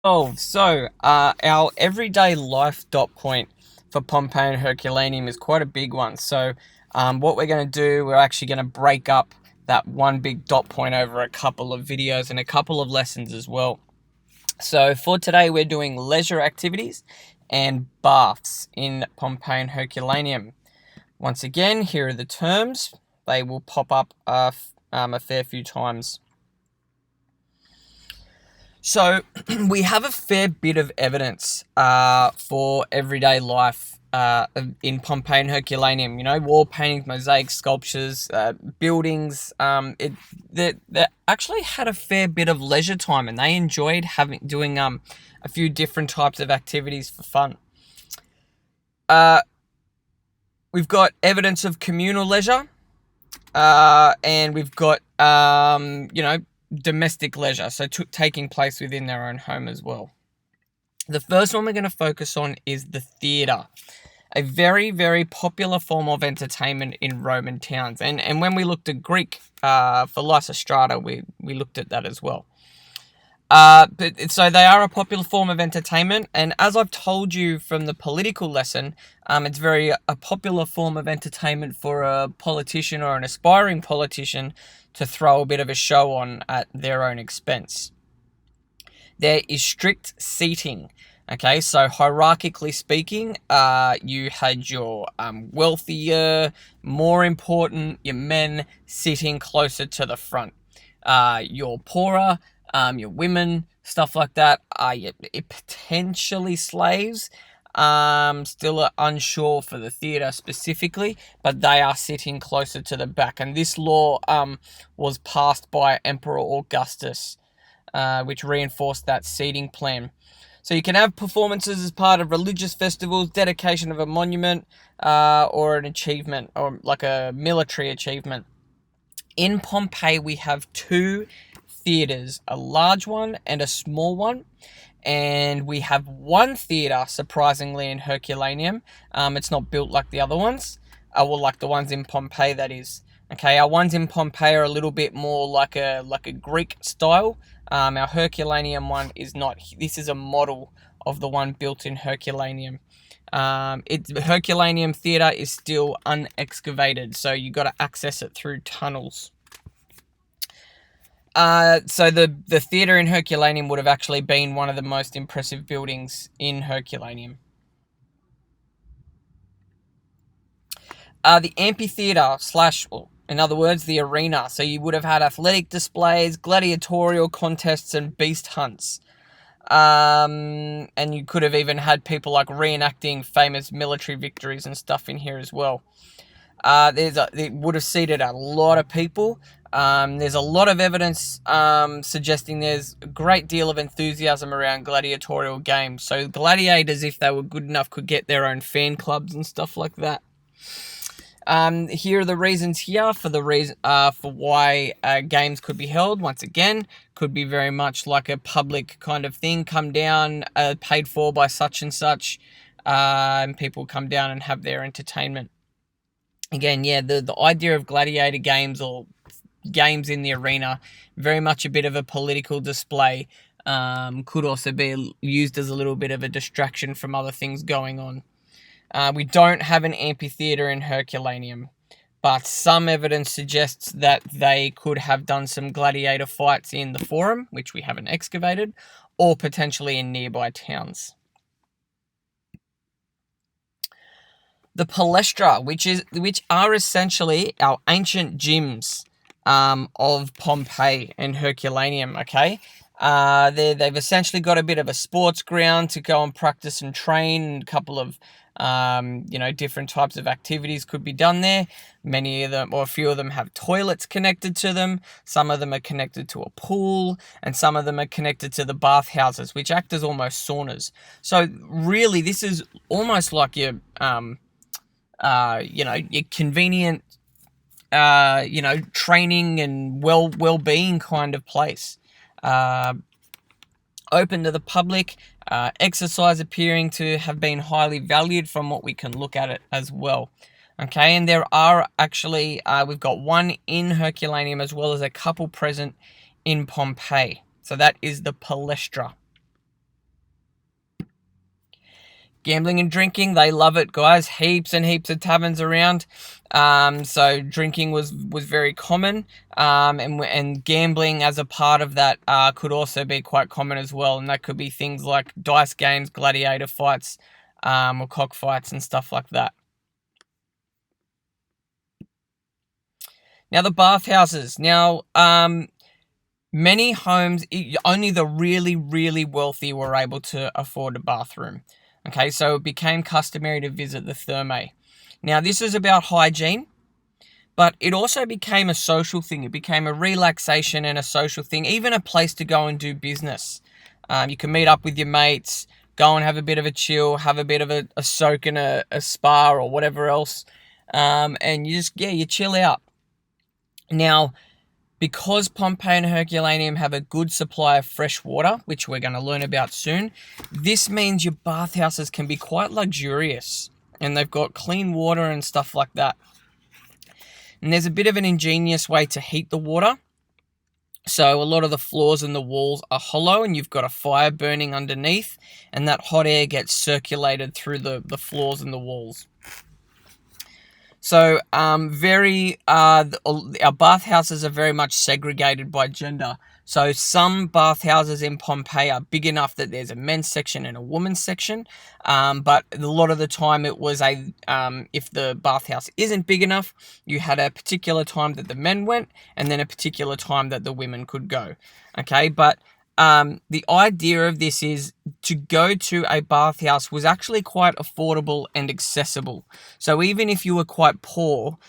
Our everyday life dot point for Pompeii and Herculaneum is quite a big one. What we're going to do, we're actually going to break up that one big dot point over a couple of videos and a couple of lessons as well. So, for today, we're doing leisure activities and baths in Pompeii and Herculaneum. Once again, here are the terms. They will pop up a fair few times. So we have a fair bit of evidence for everyday life in Pompeii and Herculaneum. You know, wall paintings, mosaics, sculptures, buildings. They actually had a fair bit of leisure time, and they enjoyed doing a few different types of activities for fun. We've got evidence of communal leisure, and we've got domestic leisure, so taking place within their own home as well. The first one we're going to focus on is the theatre, a very, very popular form of entertainment in Roman towns. And when we looked at Greek for Lysistrata, we looked at that as well. So they are a popular form of entertainment, and as I've told you from the political lesson, it's a popular form of entertainment for a politician or an aspiring politician to throw a bit of a show on at their own expense. There is strict seating. Okay, so hierarchically speaking, you had your wealthier, more important, your men sitting closer to the front. Your poorer, your women, stuff like that, potentially slaves. Still are unsure for the theatre specifically, but they are sitting closer to the back. And this law was passed by Emperor Augustus, which reinforced that seating plan. So you can have performances as part of religious festivals, dedication of a monument, or an achievement, or like a military achievement. In Pompeii, we have two theatres, a large one and a small one. And we have one theatre, surprisingly, in Herculaneum. It's not built like the other ones, like the ones in Pompeii, that is. Okay, our ones in Pompeii are a little bit more like a Greek style. Our Herculaneum one is not. This is a model of the one built in Herculaneum. The Herculaneum theatre is still unexcavated, so you got to access it through tunnels. So the theatre in Herculaneum would have actually been one of the most impressive buildings in Herculaneum. The amphitheatre in other words, the arena. So you would have had athletic displays, gladiatorial contests, and beast hunts. And you could have even had people like reenacting famous military victories and stuff in here as well. It would have seated a lot of people. There's a lot of evidence suggesting there's a great deal of enthusiasm around gladiatorial games. So gladiators, if they were good enough, could get their own fan clubs and stuff like that. Here are the reasons here for why games could be held. Once again, could be very much like a public kind of thing. Come down, paid for by such and such, and people come down and have their entertainment. Again, yeah, the idea of gladiator games or games in the arena, very much a bit of a political display. Could also be used as a little bit of a distraction from other things going on. We don't have an amphitheatre in Herculaneum, but some evidence suggests that they could have done some gladiator fights in the Forum, which we haven't excavated, or potentially in nearby towns. The Palestra, which are essentially our ancient gyms of Pompeii and Herculaneum. Okay, they've essentially got a bit of a sports ground to go and practice and train, and a couple of different types of activities could be done there. Many of them, or a few of them, have toilets connected to them. Some of them are connected to a pool, and some of them are connected to the bathhouses, which act as almost saunas. So really, this is almost like your convenient, training and well-being kind of place. Open to the public, exercise appearing to have been highly valued from what we can look at it as well. Okay, and there are actually, we've got one in Herculaneum as well as a couple present in Pompeii. So that is the Palestra. Gambling and drinking, they love it, guys. Heaps and heaps of taverns around. So drinking was very common, and gambling as a part of that could also be quite common as well. And that could be things like dice games, gladiator fights, or cockfights and stuff like that. Now the bathhouses. Now, many homes, only the really, really wealthy were able to afford a bathroom. Okay, so it became customary to visit the thermae. Now, this is about hygiene, but it also became a social thing. It became a relaxation and a social thing, even a place to go and do business. You can meet up with your mates, go and have a bit of a chill, have a bit of a soak in a spa or whatever else, and you chill out. Now, because Pompeii and Herculaneum have a good supply of fresh water, which we're going to learn about soon, this means your bathhouses can be quite luxurious, and they've got clean water and stuff like that. And there's a bit of an ingenious way to heat the water. So a lot of the floors and the walls are hollow, and you've got a fire burning underneath, and that hot air gets circulated through the floors and the walls. So, our bathhouses are very much segregated by gender. So some bathhouses in Pompeii are big enough that there's a men's section and a women's section. But a lot of the time it was if the bathhouse isn't big enough, you had a particular time that the men went and then a particular time that the women could go. Okay, but the idea of this is to go to a bathhouse was actually quite affordable and accessible. So even if you were quite poor,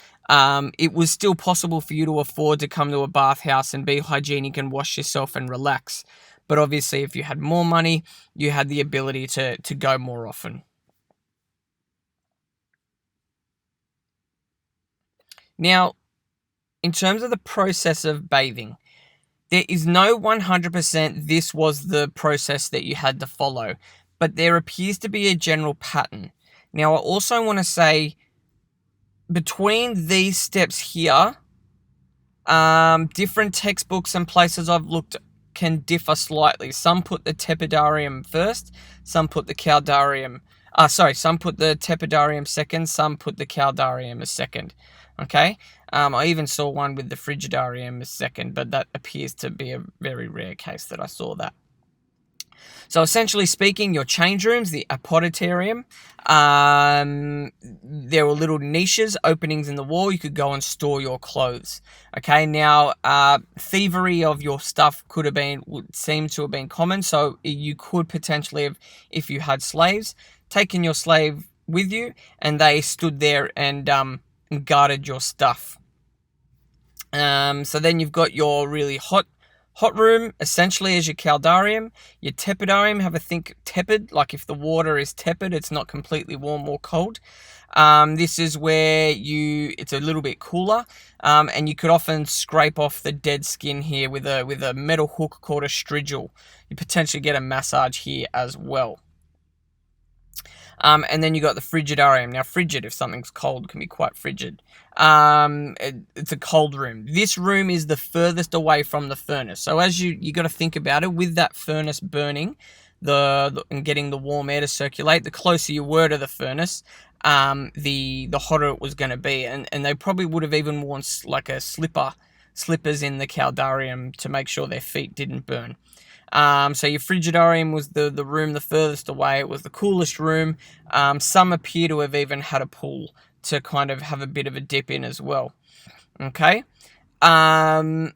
it was still possible for you to afford to come to a bathhouse and be hygienic and wash yourself and relax. But obviously, if you had more money, you had the ability to go more often. Now, in terms of the process of bathing, there is no 100% this was the process that you had to follow, but there appears to be a general pattern. Now, I also want to say, between these steps here, different textbooks and places I've looked can differ slightly. Some put the tepidarium first, some put the caldarium. Some put the tepidarium second, some put the caldarium as second. Okay, I even saw one with the frigidarium as second, but that appears to be a very rare case that I saw that. So essentially speaking, your change rooms, the apoditarium, there were little niches, openings in the wall. You could go and store your clothes. Okay, now thievery of your stuff would seem to have been common. So you could potentially have, if you had slaves, taken your slave with you, and they stood there and guarded your stuff. So then you've got your really hot room, essentially as your caldarium. Your tepidarium, have a think tepid, like if the water is tepid, it's not completely warm or cold. This is where it's a little bit cooler, and you could often scrape off the dead skin here with a metal hook called a strigil. You potentially get a massage here as well. And then you got the frigidarium. Now, frigid, if something's cold, can be quite frigid. It's a cold room. This room is the furthest away from the furnace. So as you got to think about it, with that furnace burning, and getting the warm air to circulate, the closer you were to the furnace, the hotter it was going to be. And they probably would have even worn like slippers in the caldarium to make sure their feet didn't burn. So your frigidarium was the room the furthest away. It was the coolest room. Some appear to have even had a pool to kind of have a bit of a dip in as well. Okay. I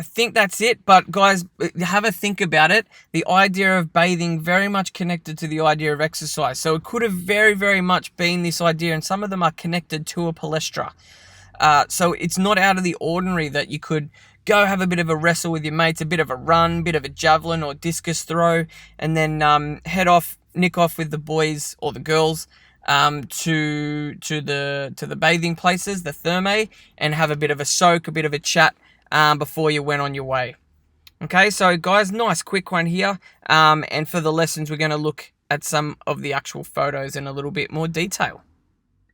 think that's it. But guys, have a think about it. The idea of bathing very much connected to the idea of exercise. So it could have very, very much been this idea, and some of them are connected to a palestra. So it's not out of the ordinary that you could go have a bit of a wrestle with your mates, a bit of a run, bit of a javelin or discus throw, and then nick off with the boys or the girls to the bathing places, the thermae, and have a bit of a soak, a bit of a chat before you went on your way. Okay, so guys, nice quick one here. And for the lessons, we're going to look at some of the actual photos in a little bit more detail.